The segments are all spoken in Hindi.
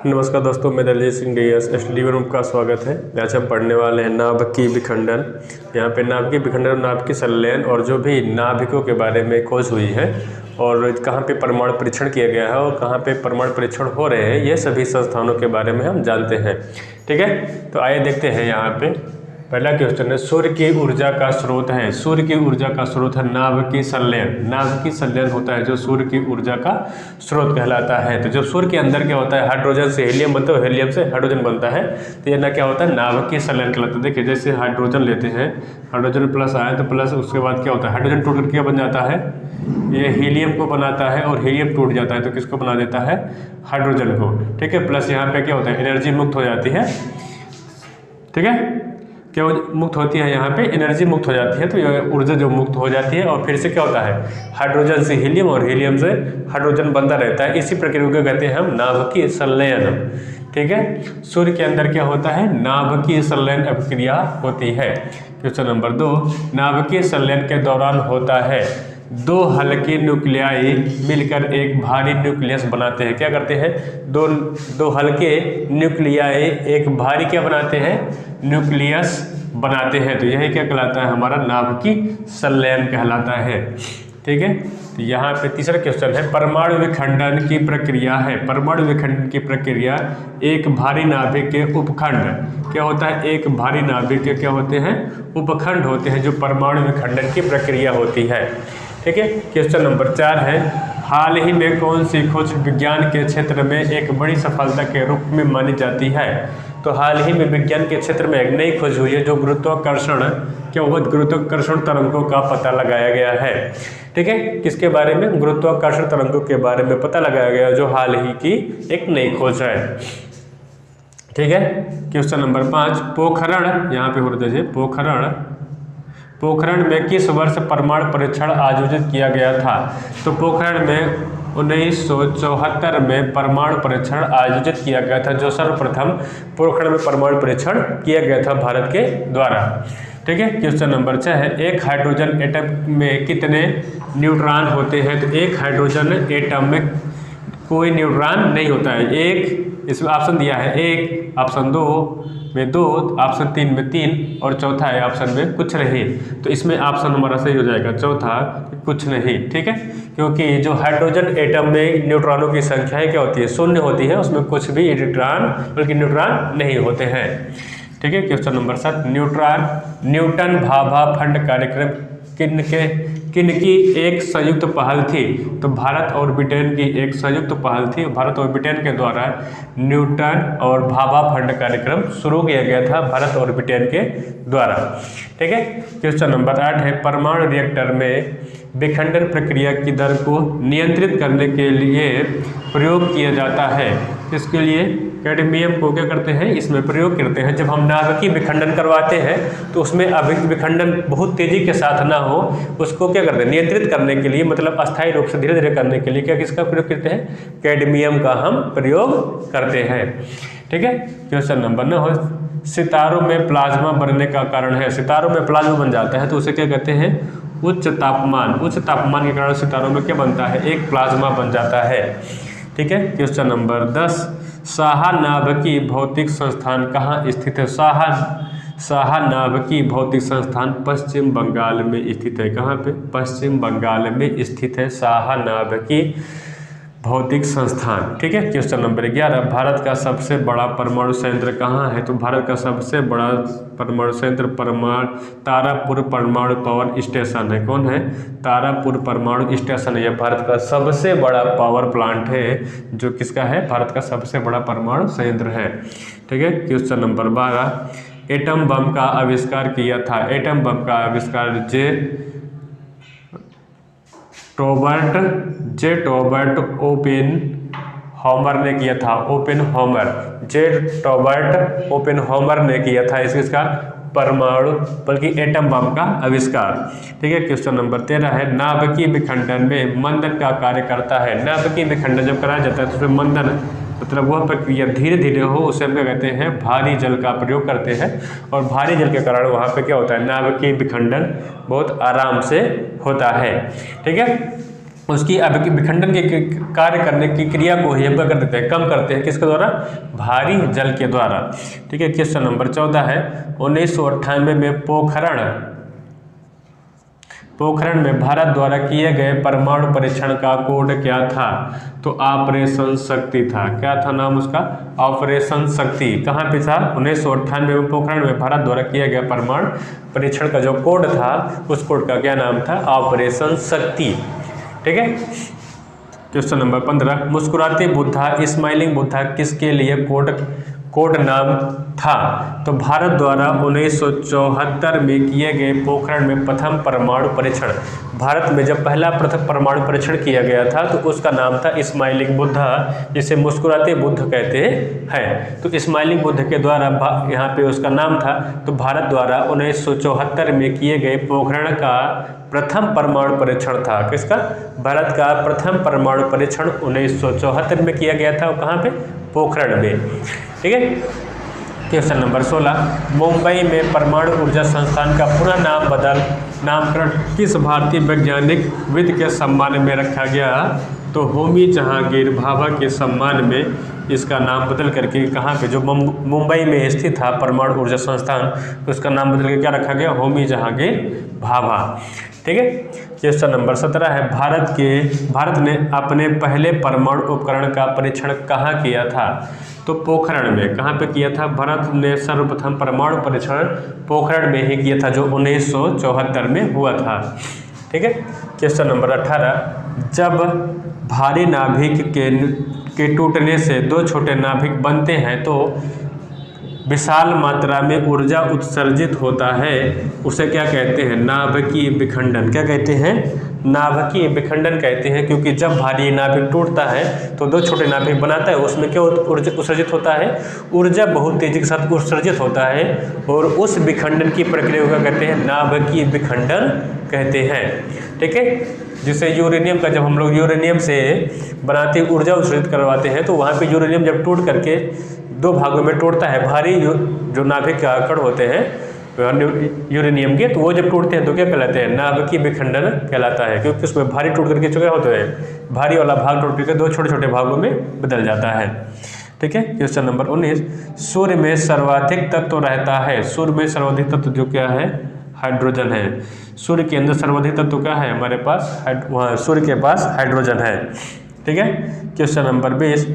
नमस्कार दोस्तों, मैं Daljeet Singh DS study room का स्वागत है। आज हम पढ़ने वाले हैं नाभिकीय विखंडन। यहाँ पे नाभिकीय विखंडन और नाभिकीय संलयन और जो भी नाभिकों के बारे में खोज हुई है और कहाँ पे परमाणु परीक्षण किया गया है और कहाँ पे परमाणु परीक्षण हो रहे हैं, ये सभी संस्थानों के बारे में हम जानते हैं। ठीक है, तो आइए देखते हैं। यहाँ पे पहला क्वेश्चन है, सूर्य की ऊर्जा का स्रोत है। सूर्य की ऊर्जा का स्रोत है नाभिकीय संलयन। नाभिकीय संलयन होता है जो सूर्य की ऊर्जा का स्रोत कहलाता है। तो जब सूर्य के अंदर क्या होता है, हाइड्रोजन से हीलियम बनता है, हीलियम से हाइड्रोजन बनता है, तो ये ना क्या होता है, नाभिकीय संलयन कहलाता है। देखिए जैसे हाइड्रोजन लेते हैं, हाइड्रोजन प्लस आए तो प्लस, उसके बाद क्या होता है, हाइड्रोजन टूट कर क्या बन जाता है, ये हीलियम को बनाता है और हीलियम टूट जाता है तो किसको बना देता है, हाइड्रोजन को। ठीक है, प्लस यहाँ पे क्या होता है, एनर्जी मुक्त हो जाती है। ठीक है, क्या मुक्त होती है, यहाँ पे एनर्जी मुक्त हो जाती है, तो यह ऊर्जा जो मुक्त हो जाती है और फिर से क्या होता है, हाइड्रोजन से हीलियम और हीलियम से हाइड्रोजन बनता रहता है। इसी प्रक्रिया को कहते हैं हम नाभिकीय संलयन। ठीक है, सूर्य के अंदर क्या होता है, नाभिकीय संलयन अभिक्रिया होती है। क्वेश्चन नंबर 2, नाभिकीय संलयन के दौरान होता है, दो हल्के न्यूक्लियाई मिलकर एक भारी न्यूक्लियस बनाते हैं। क्या करते हैं, दो हल्के न्यूक्लियाई एक भारी क्या बनाते हैं, न्यूक्लियस बनाते हैं। तो यही क्या कहलाता है, हमारा नाभिकीय संलयन कहलाता है। ठीक है, तो यहाँ पे तीसरा क्वेश्चन है, परमाणु विखंडन की प्रक्रिया है। परमाणु विखंडन की प्रक्रिया, एक भारी नाभिक के उपखंड क्या होता है, एक भारी नाभिक के क्या होते हैं, उपखंड होते हैं, जो परमाणु विखंडन की प्रक्रिया होती है। ठीक है, क्वेश्चन नंबर 4 है, हाल ही में कौन सी खोज विज्ञान के क्षेत्र में एक बड़ी सफलता के रूप में मानी जाती है। तो हाल ही में विज्ञान के क्षेत्र में एक नई खोज हुई है जो गुरुत्वाकर्षण क्या हुआ, गुरुत्वाकर्षण तरंगों का पता लगाया गया है। ठीक है, किसके बारे में, गुरुत्वाकर्षण तरंगों के बारे में पता लगाया गया जो हाल ही की एक नई खोज है। ठीक है, क्वेश्चन नंबर 5, पोखरण, यहाँ पे हो जाइए, पोखरण में किस वर्ष परमाणु परीक्षण आयोजित किया गया था। तो पोखरण में 1974 में परमाणु परीक्षण आयोजित किया गया था, जो सर्वप्रथम पोखरण में परमाणु परीक्षण किया गया था भारत के द्वारा। ठीक है, क्वेश्चन नंबर 6 है, एक हाइड्रोजन एटम में कितने न्यूट्रॉन होते हैं। तो एक हाइड्रोजन एटम में कोई न्यूट्रॉन नहीं होता है। एक, इसमें ऑप्शन दिया है 1, ऑप्शन 2 में 2, ऑप्शन 3 में 3 और चौथा है ऑप्शन में कुछ नहीं। तो इसमें ऑप्शन हमारा सही हो जाएगा चौथा, कुछ नहीं। ठीक है, क्योंकि जो हाइड्रोजन एटम में न्यूट्रॉनों की संख्या है क्या होती है, शून्य होती है, उसमें कुछ भी इलेक्ट्रॉन बल्कि न्यूट्रॉन नहीं होते हैं। ठीक है, question number 7, Newton Bhabha fund कार्यक्रम किनकी एक संयुक्त पहल थी। तो भारत और ब्रिटेन की एक संयुक्त पहल थी। भारत और ब्रिटेन के द्वारा न्यूटन और भाभा फंड कार्यक्रम शुरू किया गया था, भारत और ब्रिटेन के द्वारा। ठीक है, क्वेश्चन नंबर 8 है, परमाणु रिएक्टर में विखंडन प्रक्रिया की दर को नियंत्रित करने के लिए प्रयोग किया जाता है। इसके लिए कैडमियम को क्या करते हैं, इसमें प्रयोग करते हैं। जब हम नाभिकीय विखंडन करवाते हैं तो उसमें विखंडन बहुत तेजी के साथ ना हो, उसको क्या करते हैं, नियंत्रित करने के लिए, मतलब अस्थायी रूप से धीरे धीरे करने के लिए क्या किसका प्रयोग करते हैं, कैडमियम का हम प्रयोग करते हैं। ठीक है, क्वेश्चन नंबर 9, सितारों में प्लाज्मा बनने का कारण है। सितारों में प्लाज्मा बन जाता है तो उसे क्या कहते हैं, उच्च तापमान के कारण सितारों में क्या बनता है, एक प्लाज्मा बन जाता है। ठीक है, क्वेश्चन नंबर 10, साहा नाभिकीय भौतिक संस्थान कहाँ स्थित है। साहा नाभिकीय भौतिक संस्थान पश्चिम बंगाल में स्थित है। कहाँ पे, पश्चिम बंगाल में स्थित है साहा नाभिकीय भौतिक संस्थान। ठीक है, क्वेश्चन नंबर 11, भारत का सबसे बड़ा परमाणु संयंत्र कहाँ है। तो भारत का सबसे बड़ा परमाणु संयंत्र तारापुर परमाणु पावर स्टेशन है। कौन है, तारापुर परमाणु स्टेशन है। यह भारत का सबसे बड़ा पावर प्लांट है, जो किसका है, भारत का सबसे बड़ा परमाणु संयंत्र है। ठीक है, क्वेश्चन नंबर 12, एटम बम का आविष्कार किया था। एटम बम का आविष्कार जे टॉबर्ट ओपेनहाइमर ने किया था। ओपेनहाइमर ने किया था इसका परमाणु बल्कि एटम बम का आविष्कार। ठीक है, क्वेश्चन नंबर 13 है, नाभिकीय विखंडन में मंदन का कार्य करता है। नाभिकीय विखंडन जब कराया जाता है तो उसमें मंदन, मतलब वह प्रक्रिया धीरे धीरे हो, उसे हम क्या कहते हैं, भारी जल का प्रयोग करते हैं। और भारी जल के कारण वहाँ पे क्या होता है, नाभिकीय विखंडन बहुत आराम से होता है। ठीक है, उसकी विखंडन के कार्य करने की क्रिया को ही हम क्या कर देते हैं, कम करते हैं, किसके द्वारा, भारी जल के द्वारा। ठीक है, क्वेश्चन नंबर 14 है 1998 में पोखरण में भारत द्वारा किए गए परमाणु परीक्षण का कोड क्या था? तो ऑपरेशन शक्ति था। क्या था नाम उसका? ऑपरेशन शक्ति। कहाँ पे था? 1998 में पोखरण में भारत द्वारा किया गया परमाणु परीक्षण का जो कोड था, उस कोड का क्या नाम था? ऑपरेशन शक्ति। ठीक है, क्वेश्चन नंबर 15 मुस्कुराते बुद्धा, स्माइलिंग बुद्धा किसके लिए कोड नाम था? तो भारत द्वारा 1974 में किए गए पोखरण में प्रथम परमाणु परीक्षण, भारत में जब पहला प्रथम परमाणु परीक्षण किया गया था तो उसका नाम था स्माइलिंग बुद्धा, जिसे मुस्कुराते बुद्ध कहते हैं। तो स्माइलिंग बुद्ध के द्वारा यहाँ पे उसका नाम था। तो भारत द्वारा 1974 में किए गए पोखरण का प्रथम परमाणु परीक्षण था। किसका? भारत का प्रथम परमाणु परीक्षण 1974 में किया गया था। वो कहाँ पे? पोखरण में। ठीक है, क्वेश्चन नंबर 16 मुंबई में परमाणु ऊर्जा संस्थान का पुनः नामकरण किस भारतीय वैज्ञानिक विद के सम्मान में रखा गया? तो होमी जहांगीर भाभा के सम्मान में इसका नाम बदल करके कहाँ पे, जो मुंबई में स्थित था परमाणु ऊर्जा संस्थान, तो उसका नाम बदल के क्या रखा गया? होमी जहांगीर भाभा। ठीक है, क्वेश्चन नंबर 17 है भारत ने अपने पहले परमाणु उपकरण का परीक्षण कहाँ किया था? तो पोखरण में। कहाँ पे किया था? भारत ने सर्वप्रथम परमाणु परीक्षण पोखरण में ही किया था, जो 1974 में हुआ था। ठीक है, क्वेश्चन नंबर 18 जब भारी नाभिक के टूटने से दो छोटे नाभिक बनते हैं तो विशाल मात्रा में ऊर्जा उत्सर्जित होता है, उसे क्या कहते हैं? नाभिकीय विखंडन। क्या कहते हैं? नाभिकीय विखंडन कहते हैं, क्योंकि जब भारी नाभिक टूटता है तो दो छोटे नाभिक बनाता है, उसमें क्या ऊर्जा उत्सर्जित होता है? ऊर्जा बहुत तेजी के साथ उत्सर्जित होता है, और उस विखंडन की प्रक्रिया को क्या कहते हैं? नाभिकीय विखंडन कहते हैं। ठीक है, जिससे यूरेनियम का, जब हम लोग यूरेनियम से बनाते ऊर्जा उत्सर्जित करवाते हैं, तो वहाँ पे यूरेनियम जब टूट करके दो भागों में टूटता है, भारी जो नाभिक का कण होते हैं यूरेनियम के, तो वो जब टूटते हैं तो क्या कहलाते हैं? नाभिकीय विखंडन कहलाता है, क्योंकि उसमें भारी टूट करके क्या होते हैं? भारी वाला भाग टूट करके दो छोटे छोटे भागों में बदल जाता है। ठीक है, क्वेश्चन नंबर 19 सूर्य में सर्वाधिक तत्व रहता है। सूर्य में सर्वाधिक तत्व जो क्या है? हाइड्रोजन है। सूर्य के अंदर सर्वाधिक तत्व क्या है हमारे पास? वहाँ सूर्य के पास हाइड्रोजन है। ठीक है, क्वेश्चन नंबर 20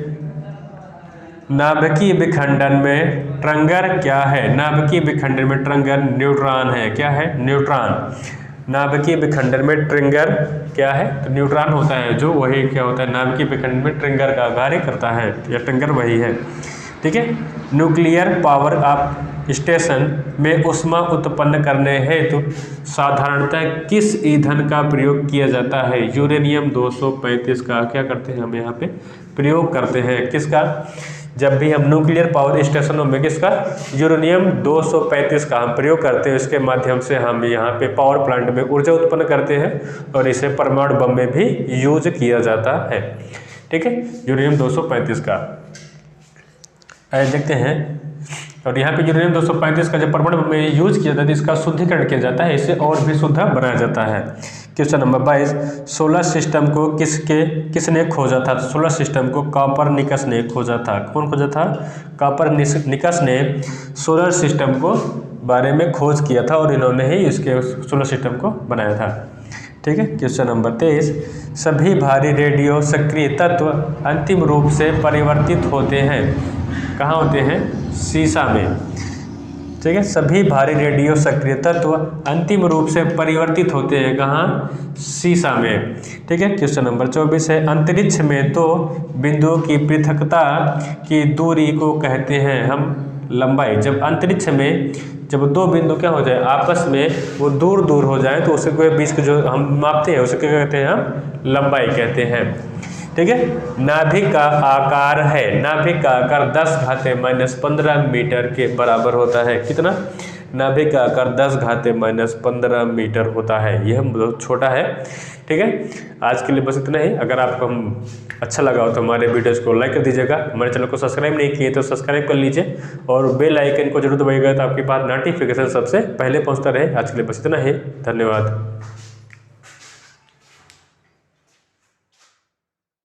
नाभिकीय विखंडन में ट्रंगर क्या है? नाभिकीय विखंडन में ट्रंगर न्यूट्रॉन है। क्या है? न्यूट्रॉन। नाभिकीय विखंडन में ट्रिगर क्या है? तो न्यूट्रॉन होता है, जो वही क्या होता है? नाभिकीय विखंडन में ट्रिगर का कार्य करता है, या ट्रिगर वही है। ठीक है, न्यूक्लियर पावर ऑफ स्टेशन में ऊष्मा उत्पन्न करने हेतु साधारणतः किस ईंधन का प्रयोग किया जाता है? यूरेनियम 235 का क्या करते हैं हम यहाँ पे प्रयोग करते हैं। किसका? जब भी हम न्यूक्लियर पावर स्टेशनों में किसका? यूरेनियम 235 का हम प्रयोग करते हैं। इसके माध्यम से हम यहाँ पे पावर प्लांट में ऊर्जा उत्पन्न करते हैं, और इसे परमाणु बम में भी यूज किया जाता है। ठीक है, यूरेनियम 235 का देखते हैं। और यहाँ पे यूरेनियम 235 का जब परमाणु बम में यूज किया जाता है, इसका शुद्धिकरण किया जाता है, इसे और भी शुद्ध बनाया जाता है। क्वेश्चन नंबर 22 सोलर सिस्टम को किसने खोजा था? तो सोलर सिस्टम को कॉपरनिकस ने खोजा था। कौन खोजा था? कॉपरनिकस ने सोलर सिस्टम को बारे में खोज किया था, और इन्होंने ही इसके सोलर सिस्टम को बनाया था। ठीक है, क्वेश्चन नंबर 23 सभी भारी रेडियो सक्रिय तत्व अंतिम रूप से परिवर्तित होते हैं। कहाँ होते हैं? सीसा में। ठीक है, सभी भारी रेडियो सक्रिय तत्व अंतिम रूप से परिवर्तित होते हैं कहाँ? सीसा में। ठीक है, क्वेश्चन नंबर 24 है अंतरिक्ष में दो बिंदुओं की पृथकता की दूरी को कहते हैं हम लंबाई। जब अंतरिक्ष में जब दो बिंदु क्या हो जाए आपस में, वो दूर दूर हो जाए, तो उसके बीच के जो हम मापते हैं उसे क्या कहते हैं? हम लंबाई कहते हैं। ठीक है, नाभिक का आकार है, नाभिक का आकार 10⁻⁻15 मीटर के बराबर होता है। कितना? नाभिक का आकार 10⁻⁻15 मीटर होता है। यह बहुत छोटा है। ठीक है, आज के लिए बस इतना ही। अगर आपको अच्छा लगा हो तो हमारे वीडियोस को लाइक कर दीजिएगा। हमारे चैनल को सब्सक्राइब नहीं किए तो सब्सक्राइब कर लीजिए, और बेल आइकन को जरूर दबाइएगा, तो आपके पास नोटिफिकेशन सबसे पहले पहुंचता रहे। आज के लिए बस इतना ही। धन्यवाद।